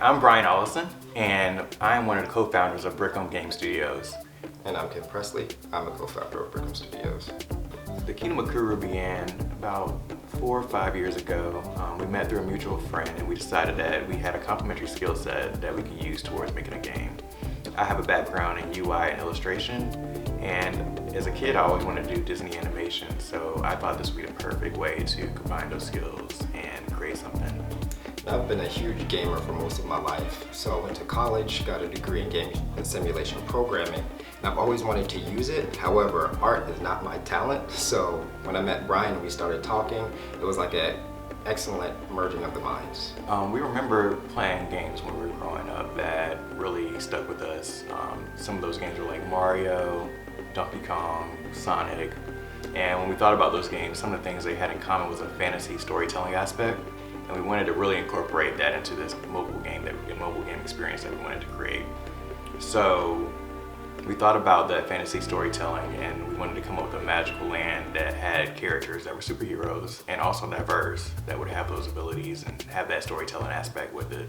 I'm Brian Ollison, and I'm one of the co-founders of Brickham Game Studios. And I'm Kim Presley. I'm a co-founder of Brickham Studios. The Kingdom of Kuru began about 4 or 5 years ago. We met through a mutual friend, and we decided that we had a complementary skill set that we could use towards making a game. I have a background in UI and illustration, and as a kid I always wanted to do Disney animation, so I thought this would be the perfect way to combine those skills and create something. I've been a huge gamer for most of my life, so I went to college, got a degree in game and simulation programming, and I've always wanted to use it. However, art is not my talent, so when I met Brian and we started talking, it was like an excellent merging of the minds. We remember playing games when we were growing up that really stuck with us. Some of those games were like Mario, Donkey Kong, Sonic, and when we thought about those games, some of the things they had in common was a fantasy storytelling aspect. And we wanted to really incorporate that into this mobile game experience that we wanted to create. So we thought about that fantasy storytelling, and we wanted to come up with a magical land that had characters that were superheroes and also diverse, that would have those abilities and have that storytelling aspect with it.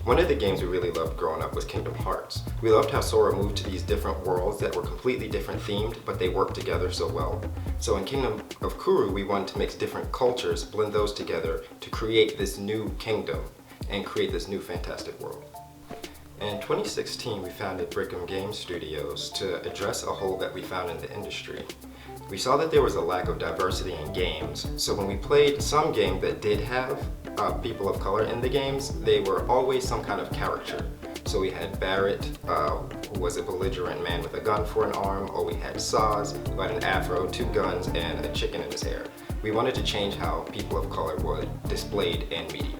One of the games we really loved growing up was Kingdom Hearts. We loved how Sora moved to these different worlds that were completely different themed, but they worked together so well. So in Kingdom of Kuru, we wanted to mix different cultures, blend those together to create this new kingdom and create this new fantastic world. In 2016, we founded Brickham Game Studios to address a hole that we found in the industry. We saw that there was a lack of diversity in games, so when we played some games that did have people of color in the games, they were always some kind of caricature. So we had Barrett, who was a belligerent man with a gun for an arm, or we had Saz, who had an afro, 2 guns, and a chicken in his hair. We wanted to change how people of color were displayed in media.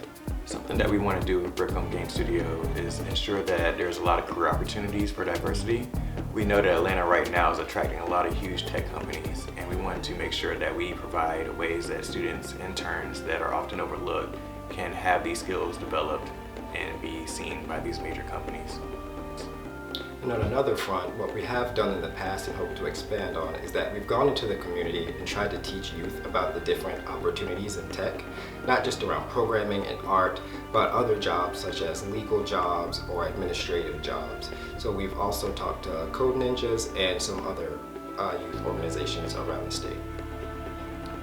Something that we want to do with Brickham Game Studio is ensure that there's a lot of career opportunities for diversity. We know that Atlanta right now is attracting a lot of huge tech companies, and we want to make sure that we provide ways that students, interns that are often overlooked, can have these skills developed and be seen by these major companies. And on another front, what we have done in the past and hope to expand on is that we've gone into the community and tried to teach youth about the different opportunities in tech, not just around programming and art, but other jobs such as legal jobs or administrative jobs. So we've also talked to Code Ninjas and some other youth organizations around the state.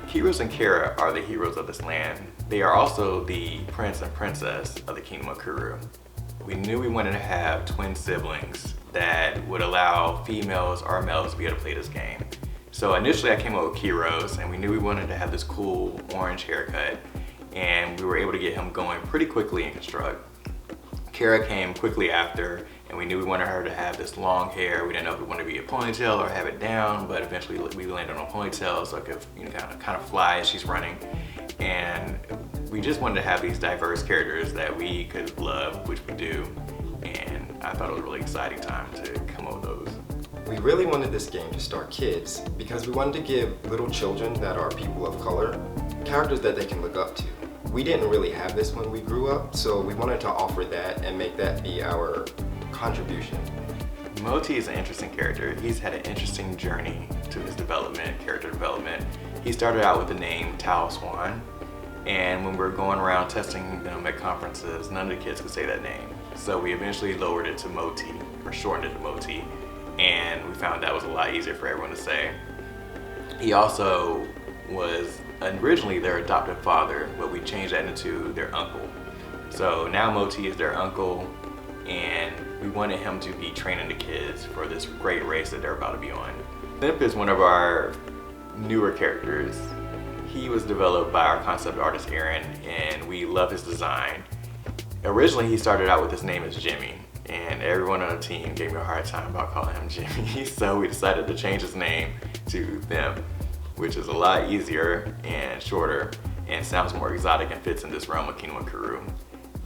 Heroes and Kara are the heroes of this land. They are also the prince and princess of the Kingdom of Kuru. We knew we wanted to have twin siblings that would allow females or males to be able to play this game. So initially I came up with Kiros, and we knew we wanted to have this cool orange haircut, and we were able to get him going pretty quickly in Construct. Kara came quickly after, and we knew we wanted her to have this long hair. We didn't know if we wanted to be a ponytail or have it down, but eventually we landed on a ponytail so it could kind of fly as she's running. And we just wanted to have these diverse characters that we could love, which we do, and I thought it was a really exciting time to come up with those. We really wanted this game to start kids because we wanted to give little children that are people of color characters that they can look up to. We didn't really have this when we grew up, so we wanted to offer that and make that be our contribution. Moti is an interesting character. He's had an interesting journey to his development, character development. He started out with the name Tao Swan, and when we were going around testing them at conferences, none of the kids could say that name. So we eventually lowered it to Moti, or shortened it to Moti, and we found that was a lot easier for everyone to say. He also was originally their adoptive father, but we changed that into their uncle. So now Moti is their uncle, and we wanted him to be training the kids for this great race that they're about to be on. Limp is one of our newer characters. He was developed by our concept artist Aaron, and we love his design. Originally he started out with his name as Jimmy, and everyone on the team gave me a hard time about calling him Jimmy, so we decided to change his name to Them, which is a lot easier and shorter and sounds more exotic and fits in this realm of Kingdom of Kuru.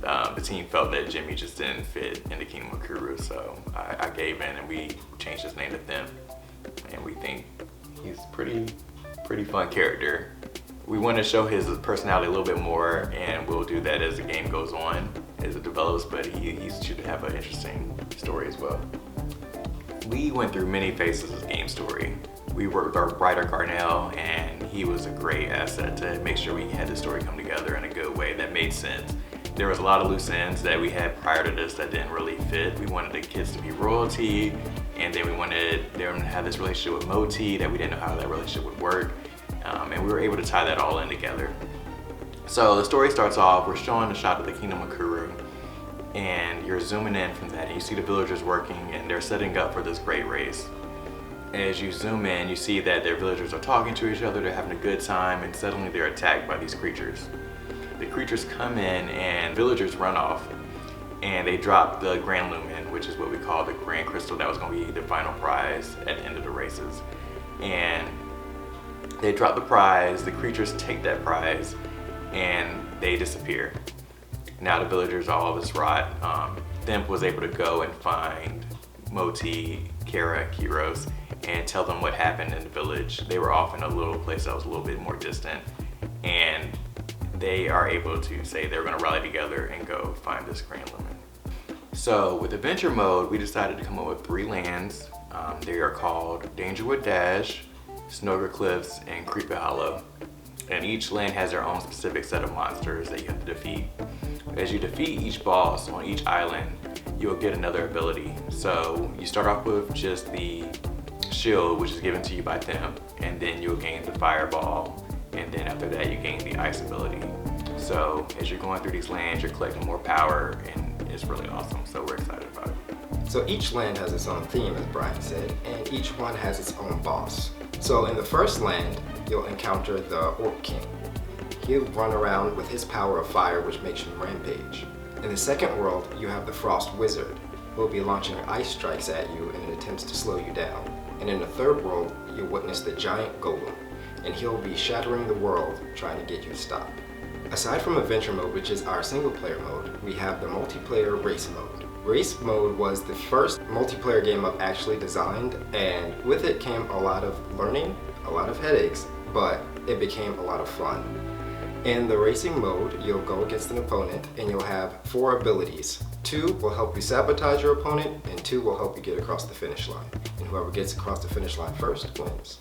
The team felt that Jimmy just didn't fit in the Kingdom of Kuru, so I gave in and we changed his name to Them, and we think he's pretty fun character. We want to show his personality a little bit more, and we'll do that as the game goes on, as it develops, but he should have an interesting story as well. We went through many phases of the game story. We worked with our writer Garnell, and he was a great asset to make sure we had the story come together in a good way that made sense. there was a lot of loose ends that we had prior to this that didn't really fit. We wanted the kids to be royalty, and then we wanted them to have this relationship with Moti that we didn't know how that relationship would work. And we were able to tie that all in together. So the story starts off, we're showing a shot of the Kingdom of Kuru, and you're zooming in from that, and you see the villagers working, and they're setting up for this great race. As you zoom in, you see that their villagers are talking to each other, they're having a good time, and suddenly they're attacked by these creatures. The creatures come in, and villagers run off, and they drop the Grand Lumen, which is what we call the Grand Crystal that was going to be the final prize at the end of the races. And they drop the prize, the creatures take that prize, and they disappear. Now the villagers are all distraught. Themp was able to go and find Moti, Kara, and Kiros and tell them what happened in the village. They were off in a little place that was a little bit more distant, and they are able to say they're going to rally together and go find this Grand Lumen. So with adventure mode, we decided to come up with 3 lands. They are called Dangerwood Dash, Snogar Cliffs, and Creepy Hollow. And each land has their own specific set of monsters that you have to defeat. As you defeat each boss on each island, you'll get another ability. So you start off with just the shield, which is given to you by Themp, and then you'll gain the fireball, and then after that you gain the ice ability. So as you're going through these lands, you're collecting more power, and it's really awesome. So we're excited about it. So each land has its own theme, as Brian said, and each one has its own boss. So in the first land, you'll encounter the Orc King. He'll run around with his power of fire, which makes him rampage. In the second world, you have the Frost Wizard, who will be launching ice strikes at you in an attempt to slow you down. And in the third world, you'll witness the Giant Golem, and he'll be shattering the world trying to get you to stop. Aside from adventure mode, which is our single player mode, we have the multiplayer race mode. Race mode was the first multiplayer game I've actually designed, and with it came a lot of learning, a lot of headaches, but it became a lot of fun. In the racing mode, you'll go against an opponent and you'll have 4 abilities. 2 will help you sabotage your opponent, and 2 will help you get across the finish line. And whoever gets across the finish line first wins.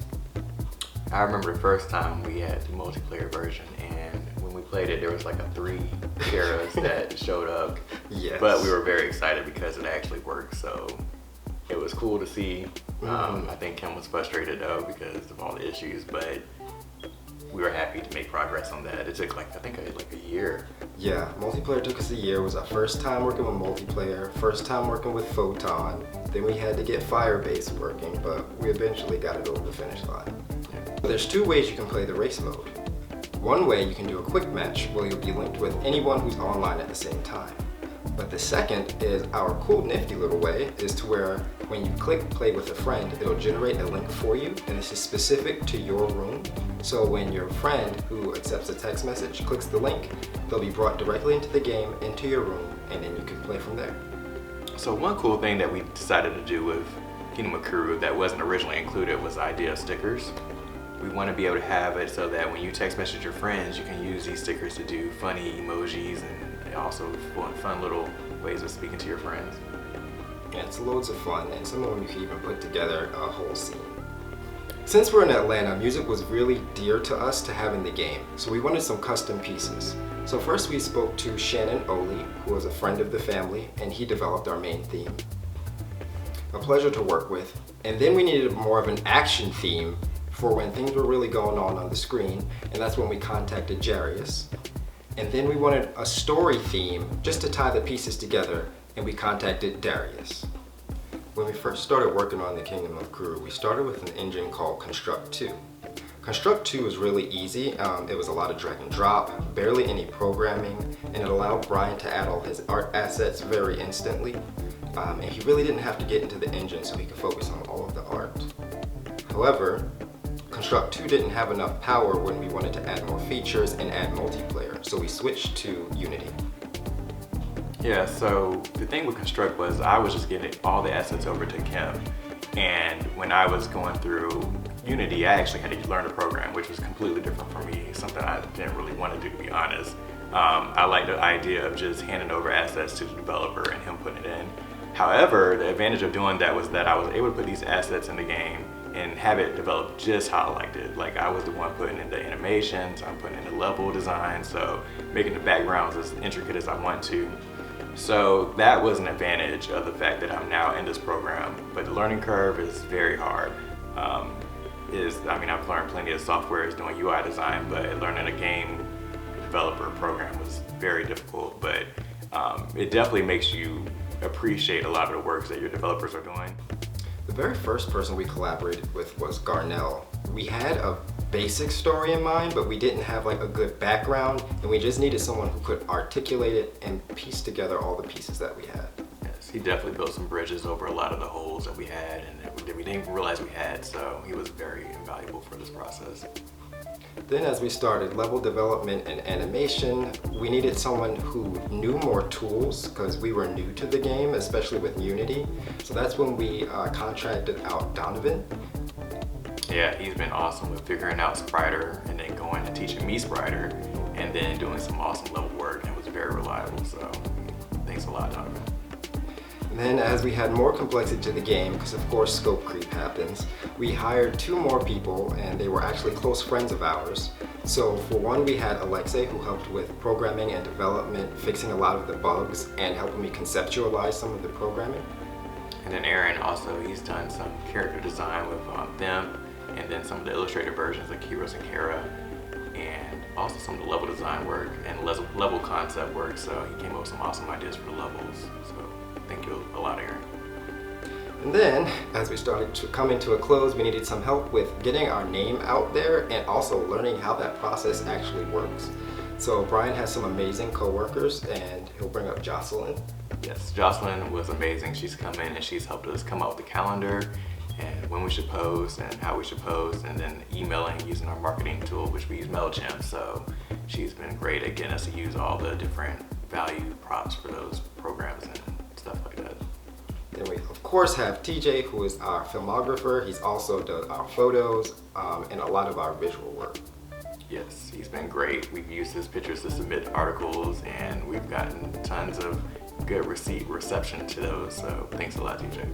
I remember the first time we had the multiplayer version, and when we played it, there was like a 3 Karas that showed up. Yes. But we were very excited because it actually worked, so it was cool to see. I think Kim was frustrated though because of all the issues, but we were happy to make progress on that. It took like a year. Yeah, multiplayer took us a year. It was our first time working with multiplayer, first time working with Photon. Then we had to get Firebase working, but we eventually got it over the finish line. There's 2 ways you can play the race mode. One way, you can do a quick match where you'll be linked with anyone who's online at the same time. But the second is our cool nifty little way, is to where when you click play with a friend, it'll generate a link for you, and this is specific to your room. So when your friend who accepts a text message clicks the link, they'll be brought directly into the game, into your room, and then you can play from there. So one cool thing that we decided to do with Kingdom of Kuru that wasn't originally included was the idea of stickers. We want to be able to have it so that when you text message your friends, you can use these stickers to do funny emojis and also fun little ways of speaking to your friends. Yeah, it's loads of fun, and some of them you can even put together a whole scene. Since we're in Atlanta, music was really dear to us to have in the game, so we wanted some custom pieces. So first we spoke to Shannon Oley, who was a friend of the family, and he developed our main theme. A pleasure to work with. And then we needed more of an action theme for when things were really going on the screen, and that's when we contacted Jarius. And then we wanted a story theme just to tie the pieces together, and we contacted Darius. When we first started working on the Kingdom of Kuru, we started with an engine called Construct 2. Construct 2 was really easy. It was a lot of drag and drop, barely any programming, and it allowed Brian to add all his art assets very instantly. And he really didn't have to get into the engine so he could focus on all of the art. However, Construct 2 didn't have enough power when we wanted to add more features and add multiplayer, so we switched to Unity. Yeah, so the thing with Construct was I was just getting all the assets over to Kim, and when I was going through Unity, I actually had to learn a program, which was completely different for me, something I didn't really want to do, to be honest. I like the idea of just handing over assets to the developer and him putting it in. However, the advantage of doing that was that I was able to put these assets in the game and have it develop just how I liked it. Like I was the one putting in the animations, I'm putting in the level design, so making the backgrounds as intricate as I want to. So that was an advantage of the fact that I'm now in this program, but the learning curve is very hard. I've learned plenty of software doing UI design, but learning a game developer program was very difficult, but it definitely makes you appreciate a lot of the works that your developers are doing. The very first person we collaborated with was Garnell. We had a basic story in mind, but we didn't have like a good background, and we just needed someone who could articulate it and piece together all the pieces that we had. Yes, he definitely built some bridges over a lot of the holes that we had and that we didn't even realize we had, so he was very invaluable for this process. Then as we started level development and animation, we needed someone who knew more tools because we were new to the game, especially with Unity. So that's when we contracted out Donovan. Yeah, he's been awesome with figuring out Spriter and then going and teaching me Spriter and then doing some awesome level work, and was very reliable. So thanks a lot, Donovan. And then as we had more complexity to the game, because of course scope creep happens, we hired 2 more people, and they were actually close friends of ours. So for one, we had Alexei, who helped with programming and development, fixing a lot of the bugs and helping me conceptualize some of the programming. And then Aaron also, he's done some character design with them, and then some of the illustrated versions of Kiros and Kara, and also some of the level design work and level concept work. So he came up with some awesome ideas for the levels. So thank you a lot, Aaron. And then, as we started to come into a close, we needed some help with getting our name out there and also learning how that process actually works. So Brian has some amazing coworkers, and he'll bring up Jocelyn. Yes, Jocelyn was amazing. She's come in and she's helped us come up with the calendar and when we should post and how we should post, and then emailing using our marketing tool, which we use MailChimp. So she's been great at getting us to use all the different value props for those programs and stuff like that. Then we of course have TJ, who is our filmographer. He's also done our photos and a lot of our visual work. Yes, he's been great. We've used his pictures to submit articles, and we've gotten tons of good reception to those. So thanks a lot, TJ.